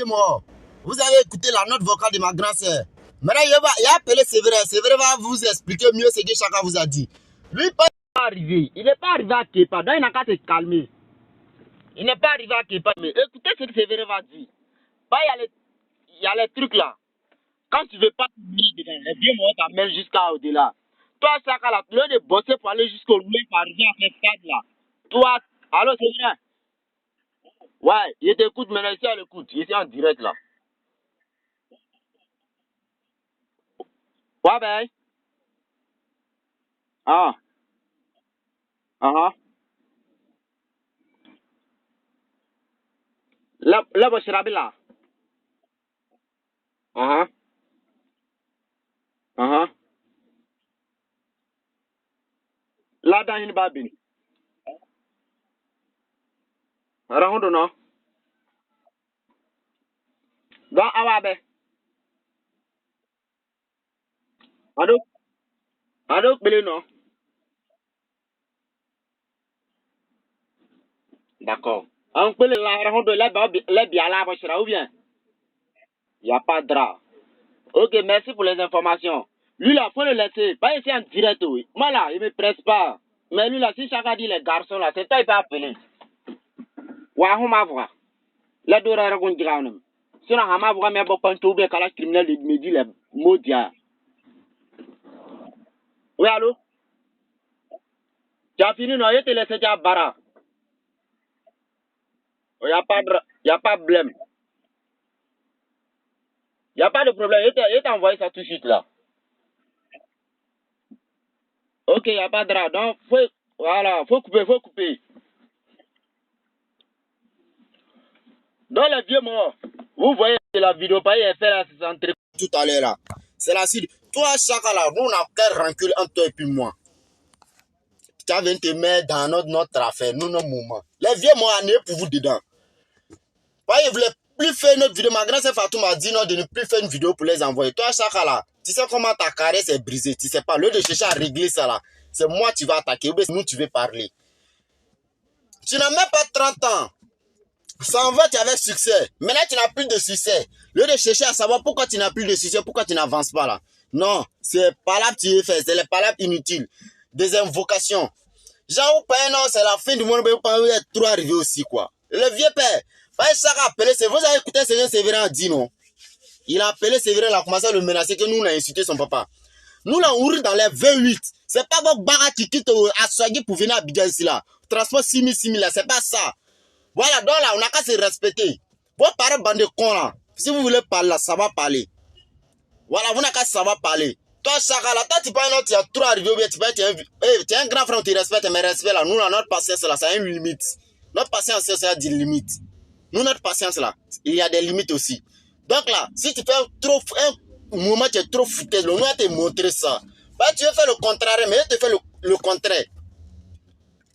Moi, vous avez écouté la note vocale de ma grand sœur. Maintenant, il a appelé Séverin. Séverin va vous expliquer mieux ce que chacun vous a dit. Lui, pas arrivé. Il n'est pas arrivé à Kepa. Donc, il n'a qu'à se calmer. Il n'est pas arrivé à Kepa. Mais écoutez ce que Séverin va dire. Pas, il y a les trucs là. Quand tu ne veux pas tenir dedans, les vieux mots t'amènent jusqu'à au-delà. Toi, Chaka, là, tu veux de bosser pour aller jusqu'au loin pour arriver à ce stade là. Toi, allô, Séverin? Ouais, il t'écoute maintenant, ici à l'écoute. Ici en direct là. Ouais, ben. Ah. Ah. Là, vous serez là. Ah. Ah. Là, dans une babine. Rahondo non. Dans Awabe. Allô? Allô, Bélé non. D'accord. On peut le Rahondo, les bien là, vous serez ou bien? Il n'y a pas de drap. Ok, merci pour les informations. Lui là, faut le laisser. Pas ici en direct, oui. Moi là, il me presse pas. Mais lui là, si chacun dit les garçons là, c'est toi il peut appeler. Wahou ma voix. La dora ragon diranum. Sinon, hama voix mais bon panto bien qu'à la criminel il me dit les mots dia. Oui, allô? Tu as fini, non? Je te laisse déjà bara. Il n'y a pas de, y a pas de problème. Il n'y a pas de problème. Je t'ai envoyé ça tout de suite là. Ok, il n'y a pas de drap. Donc, voilà, faut couper, faut couper. Dans les vieux morts, vous voyez la vidéo, pas il fait la centrée tout à l'heure là. C'est la suite. Toi, Chaka là, nous on a quel rancune entre toi et puis moi. Tu as te mettre dans notre affaire, nous, nos moments. Les vieux morts, on est pour vous dedans. Pas il voulait plus faire notre vidéo. Ma grand-sœur Fatou m'a dit non, de ne plus faire une vidéo pour les envoyer. Toi, Chaka là, tu sais comment ta carrière s'est brisée. Tu sais pas, lieu de chercher à régler ça là, c'est moi qui vas attaquer ou bien nous tu veux parler. Tu n'as même pas 30 ans. Ça en va, tu avais succès. Maintenant, tu n'as plus de succès. Lieu de chercher à savoir pourquoi tu n'as plus de succès, pourquoi tu n'avances pas là. Non, c'est pas là que tu es fait, c'est les palabres inutiles. Des invocations. Genre, non, c'est la fin du monde, mais vous êtes trop arrivé aussi, quoi. Le vieux père, ça a appelé, vous avez écouté ce que Séverin a dit, non? Il a appelé Séverin, il a commencé à le menacer que nous, on a insulté son papa. Nous, là, on roule dans les 28. C'est pas votre barat qui quitte à Swagui pour venir à Abidjan ici, là. Transport 6 000, là, c'est pas ça. Voilà, donc là, on n'a qu'à se respecter. Vos parents, bande de cons, là. Si vous voulez parler, là, ça va parler. Voilà, vous n'avez qu'à savoir parler. Toi, Chaka, là, toi, tu parles, tu as trop arrivé, tu es un grand frère, tu respectes, mais respect, là, nous, là, notre patience, là, ça a une limite. Notre patience, ça a des limites. Nous, notre patience, là, il y a des limites aussi. Donc, là, si tu fais un moment, tu es trop foutu, nous, on va te montrer ça. Bah, tu veux faire le contraire, mais je te fais le contraire.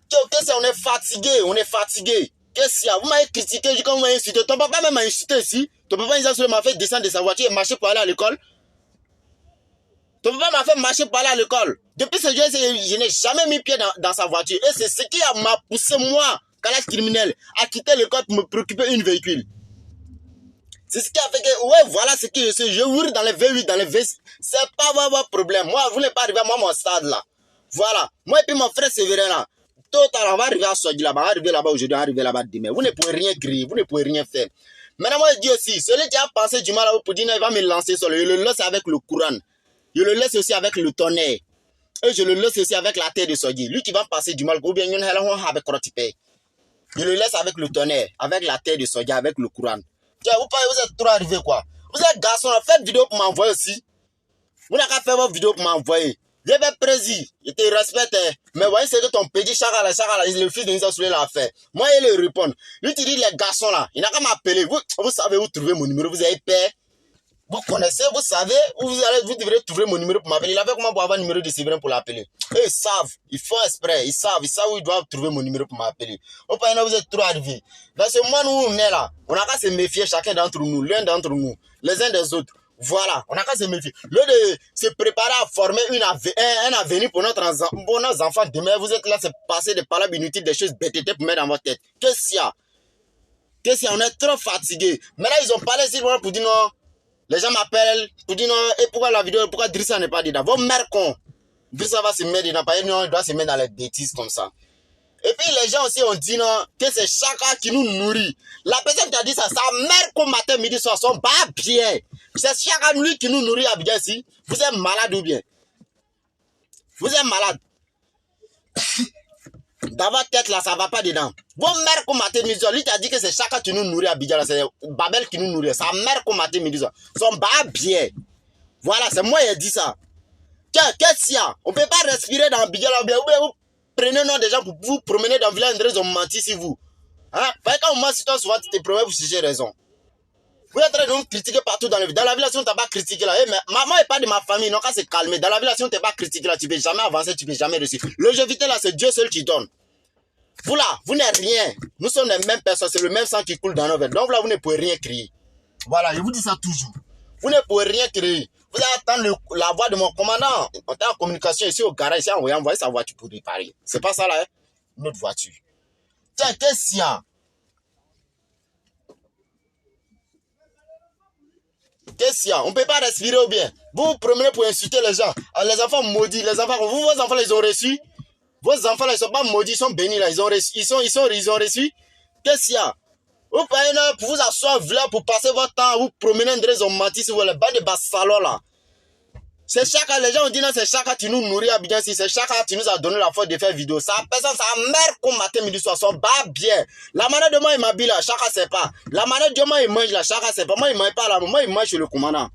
Qu'est-ce qu'on est fatigué, on est fatigué. Qu'est-ce qu'il y a? Vous m'avez critiqué, quand vous m'avez insulté. Ton papa même m'a insulté ici. Ton papa, il m'a fait descendre de sa voiture et marcher pour aller à l'école. Ton papa m'a fait marcher pour aller à l'école. Depuis ce jour, je n'ai jamais mis pied dans sa voiture. Et c'est ce qui m'a poussé, moi, calage criminel, à quitter l'école pour me préoccuper d'un véhicule. C'est ce qui a fait que, ouais, voilà ce que je sais. Je roule dans les V8, dans les V6. C'est pas votre problème. Moi, vous n'êtes pas arrivé à moi, mon stade là. Voilà. Moi et puis mon frère Séverin là. Total, on va arriver à Sogi là-bas, on va arriver là-bas aujourd'hui, on va arriver là-bas demain. Vous ne pouvez rien créer, vous ne pouvez rien faire. Maintenant, moi, je dis aussi, celui qui a pensé du mal à vous pour dire, il va me lancer sur le. Je le laisse avec le Coran. Je le laisse aussi avec le tonnerre. Et je le laisse aussi avec la terre de Sogi. Lui qui va passer du mal, ou bien, je le laisse avec le tonnerre, avec la terre de Sogi, avec le Coran. Tiens, vous êtes trop arrivé quoi. Vous êtes garçon, faites vidéo pour m'envoyer aussi. Vous n'avez qu'à faire votre vidéo pour m'envoyer. Je vais prési, je te respecte, mais voyez ce que ton petit Chaka là, le fils de Nisa Soulé l'a fait. Moi, il le répond. Lui, tu dis les garçons là, il n'a qu'à m'appeler. Vous savez où trouver mon numéro, vous avez peur. Vous connaissez, vous savez, vous devrez trouver mon numéro pour m'appeler. Il avait comment pour avoir le numéro de Séverin pour l'appeler. Ils savent, ils font exprès, ils savent où ils doivent trouver mon numéro pour m'appeler. Au point vous êtes trop arrivés. Dans ce moment où on est là, on n'a qu'à se méfier chacun d'entre nous, l'un d'entre nous, les uns des autres. Voilà, on n'a qu'à se méfier. Lieu de se préparer à former un avenir pour nos enfants demain, vous êtes là, c'est passer des palabres inutiles, des choses bêtes pour mettre dans votre tête. Qu'est-ce qu'il y a? Qu'est-ce qu'on est trop fatigué. Maintenant, ils ont parlé ici pour dire non. Les gens m'appellent pour dire non. Et pourquoi la vidéo, pourquoi Drissa n'est pas dedans? Vos mères cons. Drissa va se mettre dedans. Parce que non, il doit se mettre dans les bêtises comme ça. Et puis les gens aussi ont dit non, que c'est Chaka qui nous nourrit. La personne qui a dit ça, sa mère comme matin, midi, soir, sont pas bien. C'est Chaka lui qui nous nourrit à Abidjan ici. Vous êtes malade ou bien? Vous êtes malade. Dans votre tête là, ça va pas dedans. Vos mères comme matin, midi, soir, lui qui a dit que c'est Chaka qui nous nourrit à Abidjan, c'est Babel qui nous nourrit. Sa mère comme matin, midi, soir, sont pas bien. Voilà, c'est moi qui ai dit ça. Tiens, qu'est-ce qu'il y a? On peut pas respirer dans Abidjan là, bien. Prenez nom des gens pour vous promener dans le village, ils ont menti sur vous. Hein? Parce que quand on ment sur toi, souvent, tu te promets pour chercher raison. Vous êtes en train de nous critiquer partout dans la ville. Dans la ville, si on t'a pas critiqué là, mais maman n'est pas de ma famille, non, quand c'est calmé. Dans la ville, si on t'a pas critiqué là, tu peux jamais avancer, tu peux jamais réussir. Longévité là, c'est Dieu seul qui donne. Vous là, vous n'êtes rien. Nous sommes les mêmes personnes, c'est le même sang qui coule dans nos veines. Donc là, vous ne pouvez rien crier. Voilà, je vous dis ça toujours. Vous ne pouvez rien crier. Vous allez attendre la voix de mon commandant. On est en communication ici au garage, ici, on va envoyer sa voiture pour réparer. C'est pas ça là, hein? Notre voiture. Tiens, qu'est-ce qu'il y a? Qu'est-ce qu'il y a? On ne peut pas respirer ou bien? Vous vous promenez pour insulter les gens. Alors, les enfants maudits, les enfants, vous, vos enfants, ils ont reçu. Vos enfants là, ils ne sont pas maudits, ils sont bénis là. Ils ont reçu. Ils ont reçu. Qu'est-ce qu'il y a? Vous payez pour vous asseoir là, pour passer votre temps, vous promener dans les menti sur les bancs de Bassalon là. C'est Chaka, les gens ont dit non, c'est Chaka qui nous nourrit à Abidjan, c'est Chaka qui nous a donné la force de faire vidéo. Ça personne, sa mère comme matin, midi, soir, sont pas bien. La manière de moi, il m'habille là, Chaka sait pas. La manière de moi, il mange là, Chaka sait pas. Moi, il mange pas là, moi, il mange chez le commandant.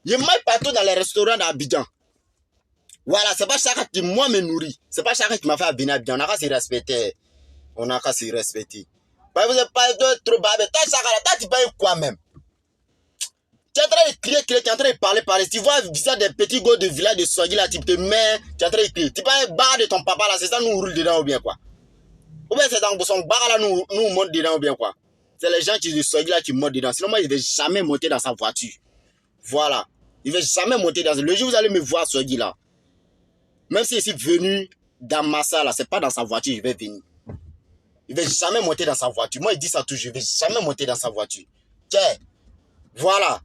Il mange partout dans les restaurants d'Abidjan. Voilà, c'est pas Chaka qui moi me nourrit. C'est pas Chaka qui m'a fait venir à Abidjan. On a qu'à se respecter. On a qu'à se respecter. Bah, vous n'êtes pas trop babé. Toi, Chaka là, toi, tu payes quoi même? Tu es en train de crier, tu es en train de parler. Tu vois des petits gars de village de Swagui là, tu te mets, tu es en train de crier. Tu prends un bar de ton papa là, c'est ça, nous roule dedans ou bien quoi? Ou bien c'est dans son bar là, nous monte dedans ou bien quoi? C'est les gens qui de Swagui là qui montent dedans. Sinon, moi, il ne vais jamais monter dans sa voiture. Voilà. Il ne va jamais monter dans. Le jour où vous allez me voir Swagui là, même si je suis venu dans Massa là, c'est pas dans sa voiture, je vais venir. Il ne va jamais monter dans sa voiture. Moi, il dit ça toujours, je ne vais jamais monter dans sa voiture. Tiens, voilà.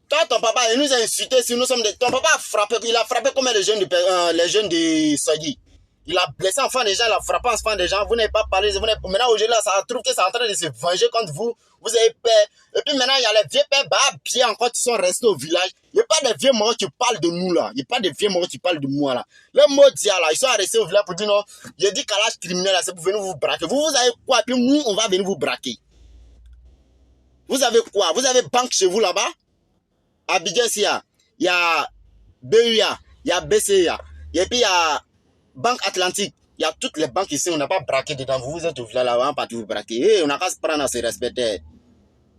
Toi, ton papa, il nous a insultés si nous sommes des... Ton papa a frappé, il a frappé combien de jeunes de Swagui? Il a blessé enfant des gens, il a frappé enfant des gens. Vous n'avez pas parlé, maintenant aujourd'hui là, ça trouve que c'est en train de se venger contre vous. Vous avez peur. Et puis maintenant, il y a les vieux pères bien encore qui sont restés au village. Il n'y a pas de vieux morts qui parlent de nous là. Il n'y a pas de vieux morts qui parlent de moi là. Les mots dia là, ils sont restés au village pour dire non. Il a dit qu'à l'âge criminel là, c'est pour venir vous braquer. Vous avez quoi? Puis nous, on va venir vous braquer. Vous avez quoi? Vous avez banque chez vous là-bas? Abidjan, il y a BUA, il y a BCA, et puis il y a Banque Atlantique. Il y a toutes les banques ici, on n'a pas braqué dedans. Vous êtes au village là, on n'a pas tout braqué. On n'a qu'à se prendre à se respecter.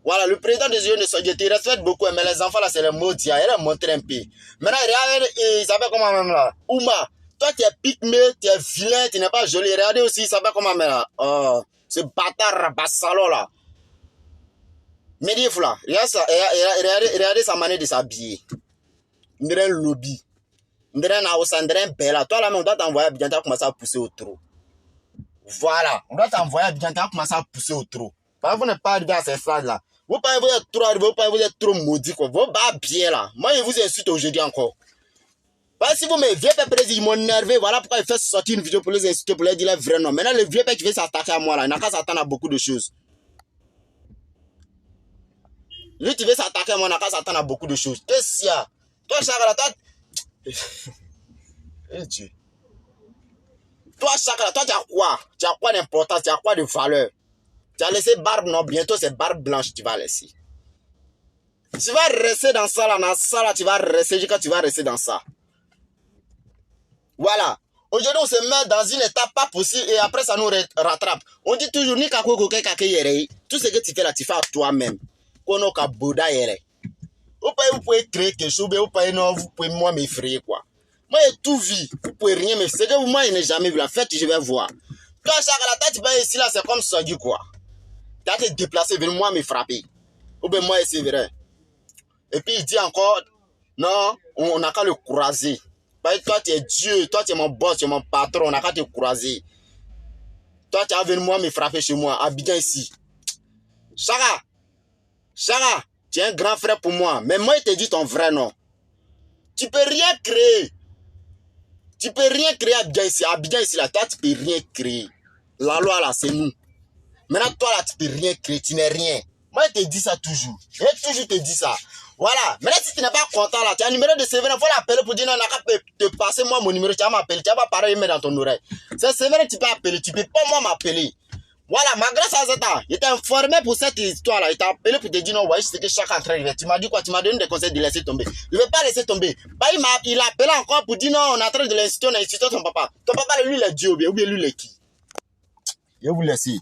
Voilà, le président des jeunes de Swagui, il respecte beaucoup, mais les enfants là, c'est les mots d'IA. Il a montré un peu. Maintenant, regardez, il s'appelle comment même là? Ouma, toi tu es pygmé, tu es vilain, tu n'es pas joli. Regardez aussi, il s'appelle comment même là? Oh, ce bâtard Bassalo là. Medif là, regardez sa manière de s'habiller. On dirait un lobby. On dirait un Aoussa, on dirait un Bella. Toi là, on doit t'envoyer à Abidjan, tu vas commencer à pousser au trou. Voilà, on doit t'envoyer à Abidjan, tu vas commencer à pousser au trou. Parce que vous n'êtes pas arrivé à ces phases là. Vous êtes trop arrivé, vous êtes trop maudit quoi. Vous bats bien là. Moi, je vous insulte aujourd'hui encore. Parce que si vous me vieux père président, ils m'ont énervé. Voilà pourquoi il fait sortir une vidéo pour les insulter, pour les dire les vrais noms. Maintenant, le vieux père qui veut s'attaquer à moi là, il n'a qu'à s'attendre à beaucoup de choses. Lui, tu veux s'attaquer à moi, il n'a qu'à s'attendre à beaucoup de choses. Qu'est-ce qu'il y a? Toi, Chakala, toi... Eh Dieu. Toi, Chakala, toi, tu as quoi? Tu as quoi d'importance? Tu as quoi de valeur? Tu as laissé barbe, non? Bientôt, c'est barbe blanche que tu vas laisser. Tu vas rester dans ça, là, tu vas rester jusqu'à tu vas rester dans ça. Voilà. Aujourd'hui, on se met dans une étape pas possible et après, ça nous rattrape. On dit toujours, ni kako yere. Tout ce que tu fais là, tu fais à toi-même. Kono ka boda yere. Vous pouvez créer quelque chose, vous pouvez moi m'effrayer, quoi. Moi, j'ai tout vu. Vous pouvez rien me faire. C'est que moi, je n'ai jamais vu la fête, je vais voir. Toi, Chakala, toi, tu vas ici, là, c'est comme Swagui, quoi. Tu as été déplacé, venez moi me frapper. Ou bien moi, c'est vrai. Et puis, il dit encore, non, on n'a qu'à le croiser. Parce que toi, tu es Dieu, toi, tu es mon boss, tu es mon patron, on n'a qu'à te croiser. Toi, tu as venu moi me frapper chez moi, Abidjan ici. Chara, tu es un grand frère pour moi. Mais moi, il te dit ton vrai nom. Tu peux rien créer. Tu peux rien créer à Abidjan ici, là. Toi, tu peux rien créer. La loi, là, c'est nous. Maintenant, toi, là, tu peux rien créer. Tu n'es rien. Moi, je te dis ça toujours. Je vais toujours te dire ça. Voilà. Maintenant, si tu n'es pas content, là, tu as un numéro de Séverin, il faut l'appeler pour dire non, on n'a qu'à te passer moi mon numéro. Tu vas m'appeler. Tu vas pas parler et mettre dans ton oreille. C'est Séverin, tu peux appeler. Tu peux pas moi m'appeler. Voilà, malgré ça, il était informé pour cette histoire-là. Il t'a appelé pour te dire non, voyez ce que chaque en train de faire. Tu m'as dit quoi? Tu m'as donné des conseils de laisser tomber. Je ne vais pas laisser tomber. Bah, il a appelé encore pour dire non, on est en train de l'insulter, on a insulté ton papa. Ton papa, lui, il est Dieu, ou bien lui, il est qui? Je vais vous laisser.